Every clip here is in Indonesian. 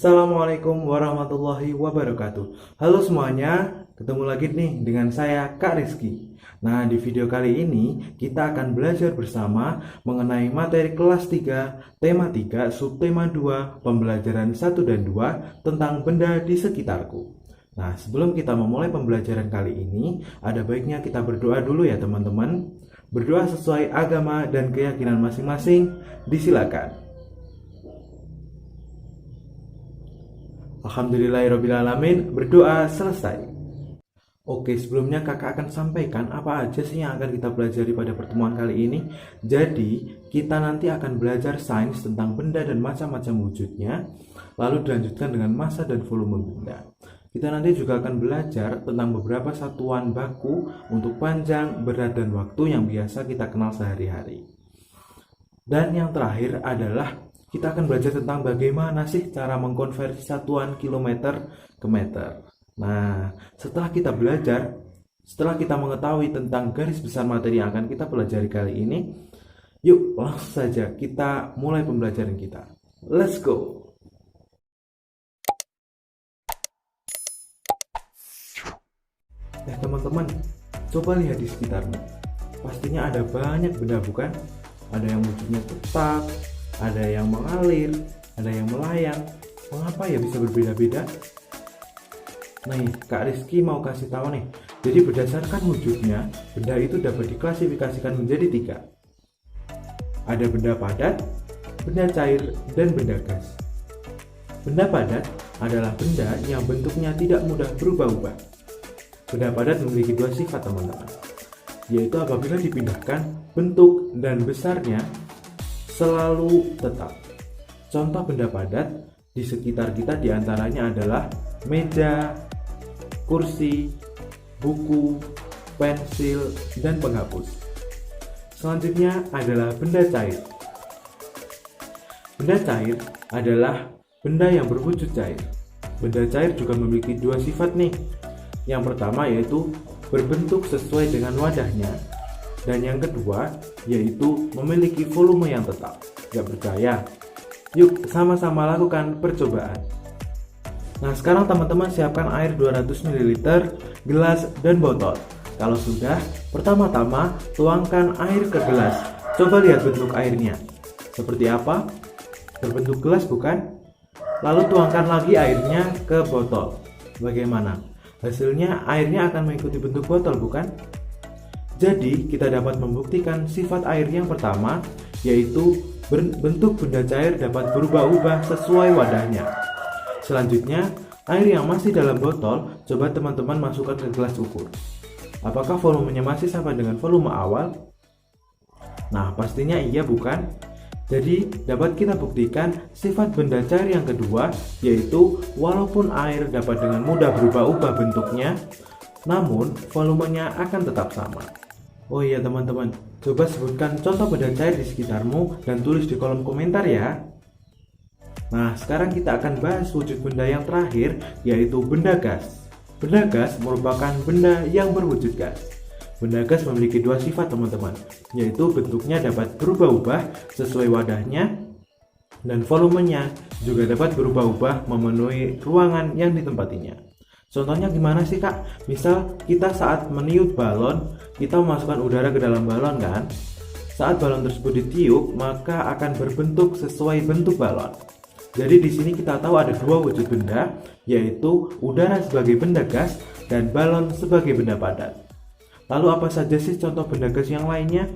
Assalamualaikum warahmatullahi wabarakatuh. Halo semuanya, ketemu lagi nih dengan saya Kak Rizky. Nah, di video kali ini kita akan belajar bersama mengenai materi kelas 3, tema 3, subtema 2, pembelajaran 1 dan 2 tentang benda di sekitarku. Nah, sebelum kita memulai pembelajaran kali ini, ada baiknya kita berdoa dulu ya teman-teman. Berdoa sesuai agama dan keyakinan masing-masing, disilakan. Alhamdulillahirrabbilalamin, berdoa selesai. Oke, sebelumnya kakak akan sampaikan apa aja sih yang akan kita pelajari pada pertemuan kali ini. Jadi, kita nanti akan belajar sains tentang benda dan macam-macam wujudnya, lalu dilanjutkan dengan massa dan volume benda. Kita nanti juga akan belajar tentang beberapa satuan baku untuk panjang, berat, dan waktu yang biasa kita kenal sehari-hari. Dan yang terakhir adalah kita akan belajar tentang bagaimana sih cara mengkonversi satuan kilometer ke meter. Nah, setelah kita belajar, setelah kita mengetahui tentang garis besar materi yang akan kita pelajari kali ini, yuk langsung saja kita mulai pembelajaran kita. Let's go! Teman-teman, coba lihat di sekitarmu. Pastinya ada banyak benda, bukan? Ada yang wujudnya tetap, ada yang mengalir, ada yang melayang. Mengapa ya bisa berbeda-beda? Nih, Kak Rizky mau kasih tahu nih. Jadi berdasarkan wujudnya, benda itu dapat diklasifikasikan menjadi 3. Ada benda padat, benda cair, dan benda gas. Benda padat adalah benda yang bentuknya tidak mudah berubah-ubah. Benda padat memiliki 2 sifat, teman-teman, yaitu apabila dipindahkan, bentuk dan besarnya selalu tetap. Contoh benda padat di sekitar kita diantaranya adalah meja, kursi, buku, pensil, dan penghapus. Selanjutnya adalah benda cair. Benda cair adalah benda yang berwujud cair. Benda cair juga memiliki 2 sifat nih. Yang pertama yaitu berbentuk sesuai dengan wadahnya, dan yang kedua yaitu memiliki volume yang tetap. Gak percaya? Yuk sama-sama lakukan percobaan. Nah, sekarang teman-teman siapkan air 200 ml, gelas, dan botol. Kalau sudah, pertama-tama tuangkan air ke gelas. Coba lihat bentuk airnya. Seperti apa? Berbentuk gelas, bukan? Lalu tuangkan lagi airnya ke botol. Bagaimana? Hasilnya airnya akan mengikuti bentuk botol, bukan? Jadi, kita dapat membuktikan sifat air yang pertama, yaitu bentuk benda cair dapat berubah-ubah sesuai wadahnya. Selanjutnya, air yang masih dalam botol, coba teman-teman masukkan ke gelas ukur. Apakah volumenya masih sama dengan volume awal? Nah, pastinya iya, bukan? Jadi, dapat kita buktikan sifat benda cair yang kedua, yaitu walaupun air dapat dengan mudah berubah-ubah bentuknya, namun volumenya akan tetap sama. Oh iya teman-teman, coba sebutkan contoh benda cair di sekitarmu dan tulis di kolom komentar ya. Nah, sekarang kita akan bahas wujud benda yang terakhir, yaitu benda gas. Benda gas merupakan benda yang berwujud gas. Benda gas memiliki 2 sifat, teman-teman, yaitu bentuknya dapat berubah-ubah sesuai wadahnya, dan volumenya juga dapat berubah-ubah memenuhi ruangan yang ditempatinya. Contohnya gimana sih, Kak? Misal kita saat meniup balon, kita memasukkan udara ke dalam balon, kan? Saat balon tersebut ditiup, maka akan berbentuk sesuai bentuk balon. Jadi di sini kita tahu ada 2 wujud benda, yaitu udara sebagai benda gas dan balon sebagai benda padat. Lalu apa saja sih contoh benda gas yang lainnya?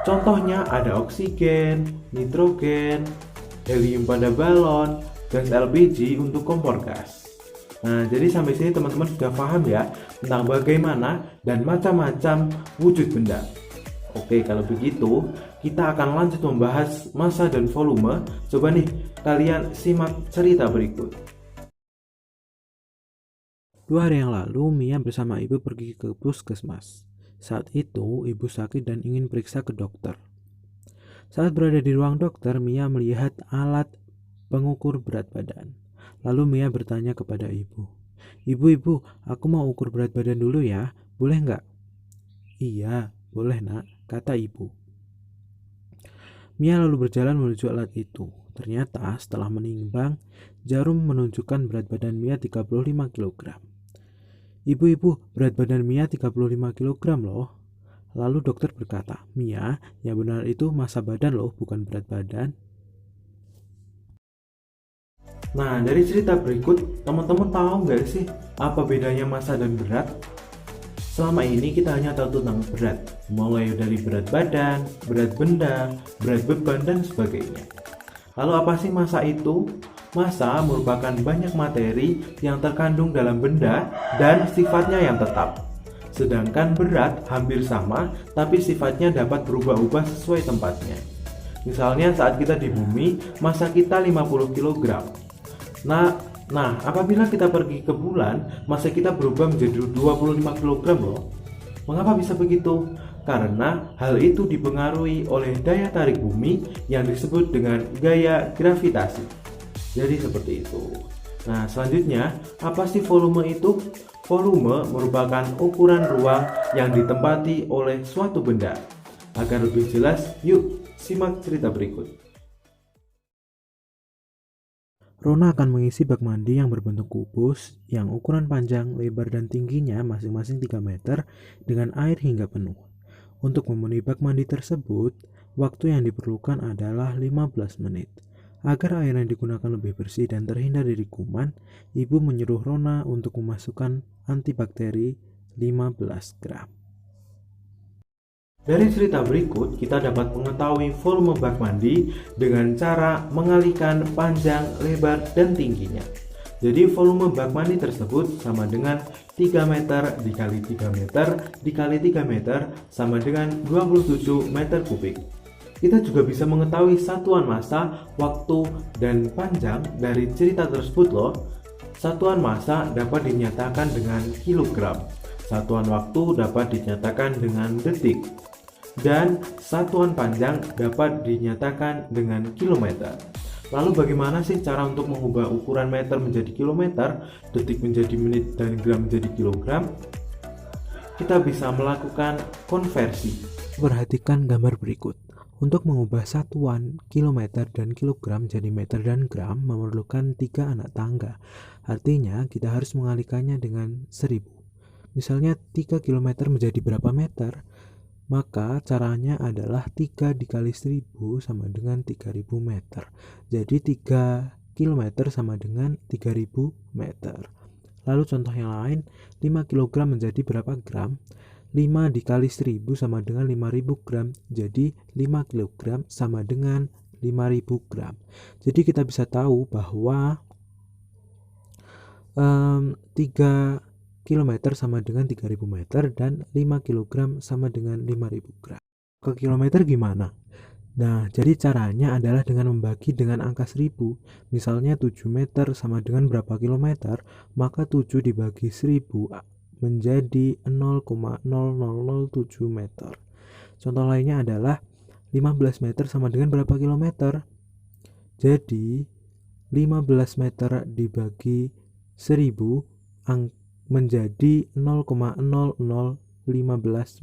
Contohnya ada oksigen, nitrogen, helium pada balon, gas LPG untuk kompor gas. Nah, jadi sampai sini teman-teman sudah paham ya tentang bagaimana dan macam-macam wujud benda. Oke, kalau begitu kita akan lanjut membahas massa dan volume. Coba nih kalian simak cerita berikut. 2 hari yang lalu, Mia bersama ibu pergi ke puskesmas. Saat itu, ibu sakit dan ingin periksa ke dokter. Saat berada di ruang dokter, Mia melihat alat pengukur berat badan. Lalu Mia bertanya kepada ibu, "Ibu, aku mau ukur berat badan dulu ya, boleh nggak?" "Iya, boleh nak," kata ibu. Mia lalu berjalan menuju alat itu. Ternyata setelah menimbang, jarum menunjukkan berat badan Mia 35 kg. Ibu, berat badan Mia 35 kg loh. Lalu dokter berkata, Mia, yang benar itu massa badan loh, bukan berat badan. Nah, dari cerita berikut, teman-teman tahu nggak sih apa bedanya massa dan berat? Selama ini kita hanya tahu tentang berat, mulai dari berat badan, berat benda, berat beban, dan sebagainya. Lalu apa sih massa itu? Massa merupakan banyak materi yang terkandung dalam benda dan sifatnya yang tetap. Sedangkan berat hampir sama, tapi sifatnya dapat berubah-ubah sesuai tempatnya. Misalnya saat kita di bumi, massa kita 50 kg. Nah, apabila kita pergi ke bulan, massa kita berubah menjadi 25 kg loh. Mengapa bisa begitu? Karena hal itu dipengaruhi oleh daya tarik bumi yang disebut dengan gaya gravitasi. Jadi seperti itu. Nah, selanjutnya, apa sih volume itu? Volume merupakan ukuran ruang yang ditempati oleh suatu benda. Agar lebih jelas, yuk simak cerita berikut. Rona akan mengisi bak mandi yang berbentuk kubus yang ukuran panjang, lebar, dan tingginya masing-masing 3 meter dengan air hingga penuh. Untuk memenuhi bak mandi tersebut, waktu yang diperlukan adalah 15 menit. Agar air yang digunakan lebih bersih dan terhindar dari kuman, ibu menyuruh Rona untuk memasukkan antibakteri 15 gram. Dari cerita berikut, kita dapat mengetahui volume bak mandi dengan cara mengalihkan panjang, lebar, dan tingginya. Jadi volume bak mandi tersebut sama dengan 3 meter dikali 3 meter dikali 3 meter sama dengan 27 meter kubik. Kita juga bisa mengetahui satuan massa, waktu, dan panjang dari cerita tersebut loh. Satuan massa dapat dinyatakan dengan kilogram, satuan waktu dapat dinyatakan dengan detik, dan satuan panjang dapat dinyatakan dengan kilometer. Lalu bagaimana sih cara untuk mengubah ukuran meter menjadi kilometer, detik menjadi menit, dan gram menjadi kilogram? Kita bisa melakukan konversi. Perhatikan gambar berikut. Untuk mengubah satuan kilometer dan kilogram jadi meter dan gram memerlukan 3 anak tangga. Artinya kita harus mengalihkannya dengan 1000. Misalnya 3 kilometer menjadi berapa meter? Maka caranya adalah 3 dikali 1000 sama dengan 3000 meter. Jadi 3 kilometer sama dengan 3000 meter. Lalu contoh yang lain, 5 kg menjadi berapa gram? 5 dikali 1000 sama dengan 5000 gram. Jadi 5 kg sama dengan 5000 gram. Jadi kita bisa tahu bahwa 3 km sama dengan 3000 meter dan 5 kg sama dengan 5000 gram. Ke kilometer gimana? Nah, jadi caranya adalah dengan membagi dengan angka 1000. Misalnya 7 meter sama dengan berapa kilometer, maka 7 dibagi 1000 menjadi 0,0007 meter. Contoh lainnya adalah 15 meter sama dengan berapa kilometer? Jadi 15 meter dibagi 1000 menjadi 0,0015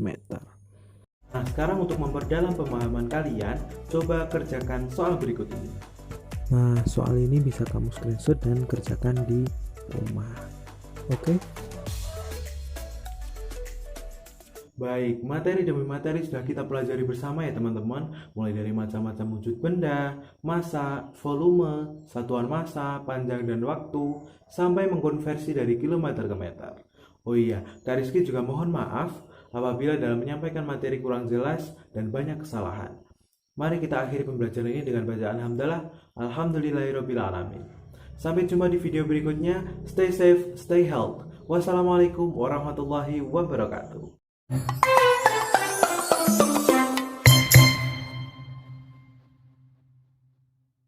meter. Nah, sekarang untuk memperdalam pemahaman kalian, coba kerjakan soal berikut ini. Nah, soal ini bisa kamu screenshot dan kerjakan di rumah. Oke? Baik, materi demi materi sudah kita pelajari bersama ya teman-teman. Mulai dari macam-macam wujud benda, massa, volume, satuan massa, panjang dan waktu, sampai mengkonversi dari kilometer ke meter. Oh iya, Kak Rizky juga mohon maaf apabila dalam menyampaikan materi kurang jelas dan banyak kesalahan. Mari kita akhiri pembelajaran ini dengan bacaan hamdalah. Alhamdulillahirrabbilalamin. Sampai jumpa di video berikutnya. Stay safe, stay healthy. Wassalamualaikum warahmatullahi wabarakatuh.